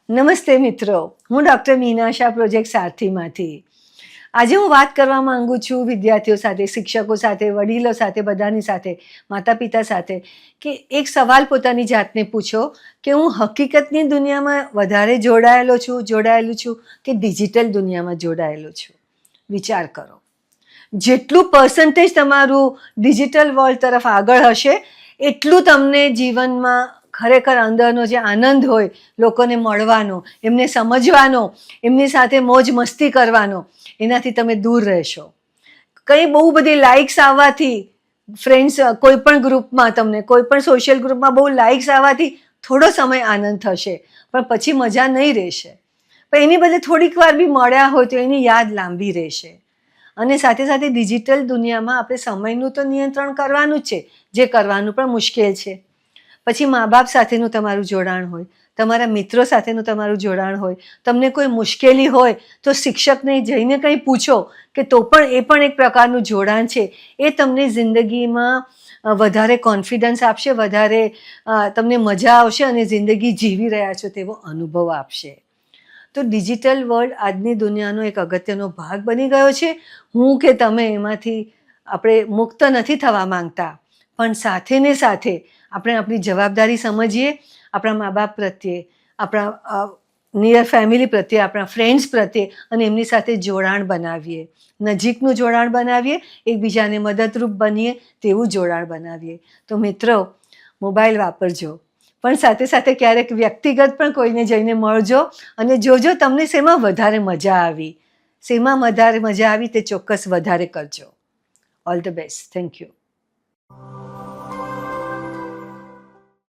નમસ્તે મિત્રો, હું ડૉક્ટર મીનાશા પ્રોજેક્ટ સારથીમાંથી. આજે હું વાત કરવા માંગુ છું વિદ્યાર્થીઓ સાથે, શિક્ષકો સાથે, વડીલો સાથે, બધાની સાથે, માતા પિતા સાથે, કે એક સવાલ પોતાની જાતને પૂછો કે હું હકીકતની દુનિયામાં વધારે જોડાયેલું છું કે ડિજિટલ દુનિયામાં જોડાયેલો છું. વિચાર કરો. જેટલું પર્સન્ટેજ તમારું ડિજિટલ વર્લ્ડ તરફ આગળ હશે એટલું તમને જીવનમાં ખરેખર અંદરનો જે આનંદ હોય લોકોને મળવાનો, એમને સમજવાનો, એમની સાથે મોજ મસ્તી કરવાનો, એનાથી તમે દૂર રહેશો. કંઈ બહુ બધી લાઇક્સ આવવાથી, ફ્રેન્ડ્સ કોઈ પણ ગ્રુપમાં, તમને કોઈ પણ સોશિયલ ગ્રુપમાં બહુ લાઇક્સ આવવાથી થોડો સમય આનંદ થશે, પણ પછી મજા નહીં રહેશે. પણ એની બદલે થોડીક વાર બી મળ્યા હોય તો એની યાદ લાંબી રહેશે. અને સાથે સાથે ડિજિટલ દુનિયામાં આપણે સમયનું તો નિયંત્રણ કરવાનું જ છે, જે કરવાનું પણ મુશ્કેલ છે. પછી મા બાપ સાથેનું તમારું જોડાણ હોય, તમારા મિત્રો સાથેનું તમારું જોડાણ હોય, તમને કોઈ મુશ્કેલી હોય તો શિક્ષકને જઈને કંઈ પૂછો કે તો પણ એ પણ એક પ્રકારનું જોડાણ છે. એ તમને જિંદગીમાં વધારે કોન્ફિડન્સ આપશે, વધારે તમને મજા આવશે અને જિંદગી જીવી રહ્યા છો તેવો અનુભવ આપશે. તો ડિજિટલ વર્લ્ડ આજની દુનિયાનો એક અગત્યનો ભાગ બની ગયો છે. હું કે તમે એમાંથી આપણે મુક્ત નથી થવા માંગતા, પણ સાથે ને સાથે આપણે આપણી જવાબદારી સમજીએ, આપણા મા બાપ પ્રત્યે, આપણા નિયર ફેમિલી પ્રત્યે, આપણા ફ્રેન્ડ્સ પ્રત્યે, અને એમની સાથે જોડાણ બનાવીએ, નજીકનું જોડાણ બનાવીએ, એકબીજાને મદદરૂપ બનીએ તેવું જોડાણ બનાવીએ. તો મિત્રો, મોબાઈલ વાપરજો, પણ સાથે સાથે ક્યારેક વ્યક્તિગત પણ કોઈને જઈને મળજો અને જોજો તમને શેમાં વધારે મજા આવી. શેમાં વધારે મજા આવી તે ચોક્કસ વધારે કરજો. All the best. Thank you.